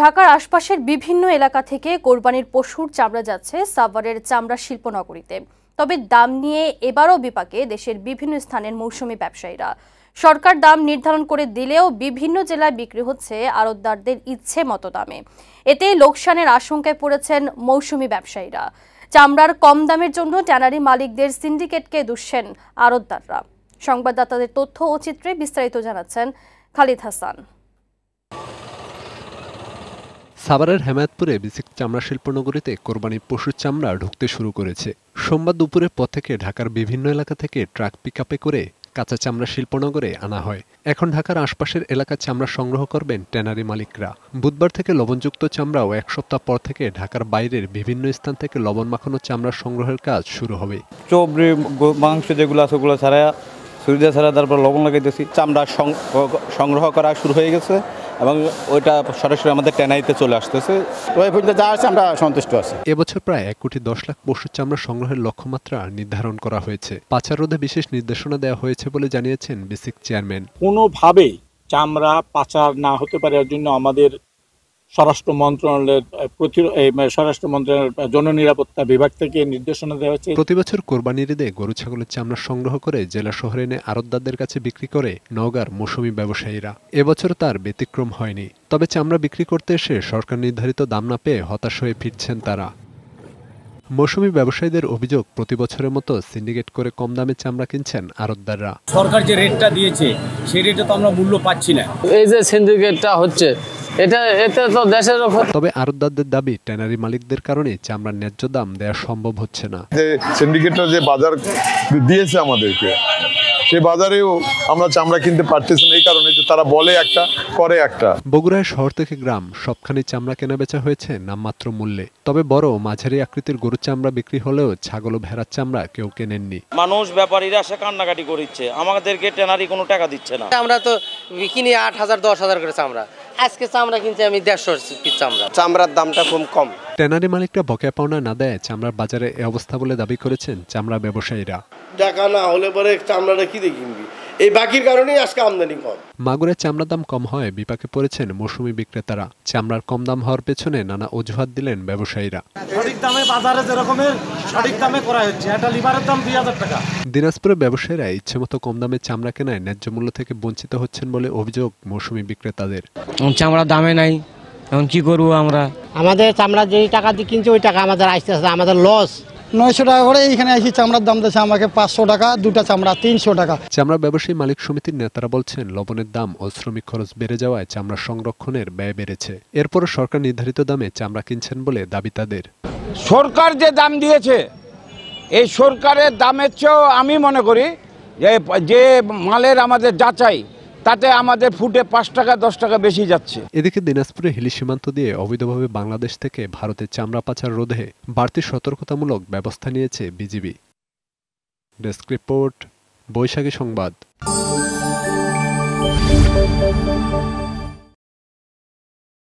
ঢাকার আশপাশের বিভিন্ন এলাকা থেকে কোরবানির পশুর চামড়া যাচ্ছে সাভারের চামড়া শিল্পনগরীতে। তবে দাম নিয়ে এবারও বিপাকে দেশের বিভিন্ন স্থানের মৌসুমি ব্যবসায়ীরা। সরকার দাম নির্ধারণ করে দিলেও বিভিন্ন জেলায় বিক্রি হচ্ছে আড়তদারদের ইচ্ছে মতো দামে। এতে লোকসানের আশঙ্কায় পড়েছেন মৌসুমি ব্যবসায়ীরা। চামড়ার কম দামের জন্য ট্যানারি মালিকদের সিন্ডিকেটকে দুষছেন আড়তদাররা। সংবাদদাতাদের তথ্য ও চিত্রে বিস্তারিত জানাচ্ছেন খালিদ হাসান। সাভারের হেমায়েতপুরে বিসিক চামড়া শিল্পনগরীতে কোরবানি পশুর চামড়া ঢুকতে শুরু করেছে। সোমবার দুপুরের পর থেকে ঢাকার বিভিন্ন এলাকা থেকে ট্রাক পিকআপে করে কাঁচা চামড়া শিল্পনগরে আনা হয়। এখন ঢাকার আশপাশের এলাকার চামড়া সংগ্রহ করবেন ট্যানারি মালিকরা। বুধবার থেকে লবণযুক্ত চামড়া ও এক সপ্তাহ পর থেকে ঢাকার বাইরের বিভিন্ন স্থান থেকে লবণ মাখানো চামড়া সংগ্রহের কাজ শুরু হবে। চবরি মাংস যেগুলো আছে ওগুলো ছাড়া সুবিধা ছাড়া তারপর লবণ লাগাইতেছি। চামড়া সংগ্রহ করা শুরু হয়ে গেছে এবং ওইটা সরাসরি আমাদের ট্যানারিতে চলে আসতেছে। ওই পর্যন্ত যা আছে আমরা সন্তুষ্ট আছি। এবছর প্রায় 1,10,00,000 পশুর চামড়া সংগ্রহের লক্ষ্যমাত্রা নির্ধারণ করা হয়েছে। পাচার রোধে বিশেষ নির্দেশনা দেওয়া হয়েছে বলে জানিয়েছেন বিসিক চেয়ারম্যান। কোনোভাবেই চামড়া পাচার না হতে পারে এর জন্য আমাদের স্বরাষ্ট্র মন্ত্রণালয়ের জননিরাপত্তা বিভাগ থেকে নির্দেশনা দেওয়া হয়েছে। প্রতি বছর কোরবানির ঈদে গরু ছাগলের চামড়া সংগ্রহ করে জেলা শহরে এনে আড়তদারদের কাছে বিক্রি করে নওগাঁর মৌসুমি ব্যবসায়ীরা। এবছর তার ব্যতিক্রম হয়নি। তবে চামড়া বিক্রি করতে এসে সরকার নির্ধারিত দাম না পেয়ে হতাশ হয়ে ফিরছেন তারা। মৌসুমি ব্যবসায়ীদের অভিযোগ, প্রতি বছরের মতো সিন্ডিকেট করে কম দামে চামড়া কিনছেন আড়তদাররা। সরকার যে রেটটা দিয়েছে সেই রেটে তো আমরা মূল্য পাচ্ছি না। এই যে সিন্ডিকেটটা হচ্ছে এতে তো দেশের উপর। তবে আড়তদারদের দাবি, ট্যানারি মালিকদের কারণে চামড়ার ন্যায্য দাম দেওয়া সম্ভব হচ্ছে না। যে সিন্ডিকেটটা যে বাজার দিয়েছে আমাদেরকে, সে বাজারেও আমরা চামড়া কিনতে পারতেছি না, এই কারণে যে তারা বলে একটা করে একটা। বগুড়ায় শহর থেকে গ্রাম সবখানে চামড়া কেনা বেচা হয়েছে নামমাত্র মূল্যে। তবে বড় মাঝারি আকৃতির গরুর চামড়া বিক্রি হলেও ছাগল ও ভেড়ার চামড়া কেউ কেনেননি। মানুষ ব্যাপারীরা সে কান্নাকাটি করছে, আমাদেরকে ট্যানারি কোনো টাকা দিচ্ছে না। আমরা তো কিনি 8,000 10,000 করে চামড়া, আজকে চামড়া কিনছি আমি 150 পিস চামড়া। চামড়ার দামটা খুব কম। ট্যানারি মালিকরা বকেয়া পাওনা না দেয় চামড়ার বাজারে এ অবস্থা বলে দাবি করেছেন চামড়া ব্যবসায়ীরা। টাকা না হলে পরে চামড়াটা কি দিয়ে কিনবি, এই বাকির কারণেই আজকে আমদানি কম। মাগুরায় চামড়ার দাম কম হয় বিপাকে পড়েছেন মৌসুমি বিক্রেতারা। চামড়ার কম দাম হওয়ার পেছনে নানা অজুহাত দিলেন ব্যবসায়ীরা। সঠিক দামে বাজারে যেরকমের সঠিক দামে করা হচ্ছে, এটা লিভারের দাম 2,000 টাকা। দিনাজপুরের ব্যবসায়ীরা ইচ্ছেমতো কম দামে চামড়া কেনায় ন্যায্য মূল্য থেকে বঞ্চিত হচ্ছেন বলে অভিযোগ মৌসুমি বিক্রেতাদের। চামড়া দামে নাই, এখন কি করবো আমরা? আমাদের চামড়া যেই টাকা দিয়ে কিনছে ওই টাকা আমাদের আসতে আসতে আমাদের লস। 900 টাকা করে এখানে এসে চামড়ার দাম দিয়েছে আমাকে 500 টাকা, দুটা চামড়া 300 টাকা। চামড়া ব্যবসায়ী মালিক সমিতির নেতারা বলছেন, লবণের দাম ও শ্রমিক খরচ বেড়ে যাওয়ায় চামড়া সংরক্ষণের ব্যয় বেড়েছে। এরপরও সরকার নির্ধারিত দামে চামড়া কিনছেন বলে দাবি তাদের। সরকার যে দাম দিয়েছে এই সরকারের দামের চেয়েও আমি মনে করি যে মালের আমাদের যাচাই, তাতে আমাদের ফুটে 5 টাকা 10 টাকা বেশি যাচ্ছে। এদিকে দিনাজপুরে হিলি সীমান্ত দিয়ে অবৈধভাবে বাংলাদেশ থেকে ভারতের চামড়া পাচার রোধে বাড়তি সতর্কতামূলক ব্যবস্থা নিয়েছে বিজিবি। ডেস্ক রিপোর্ট, বৈশাখী সংবাদ।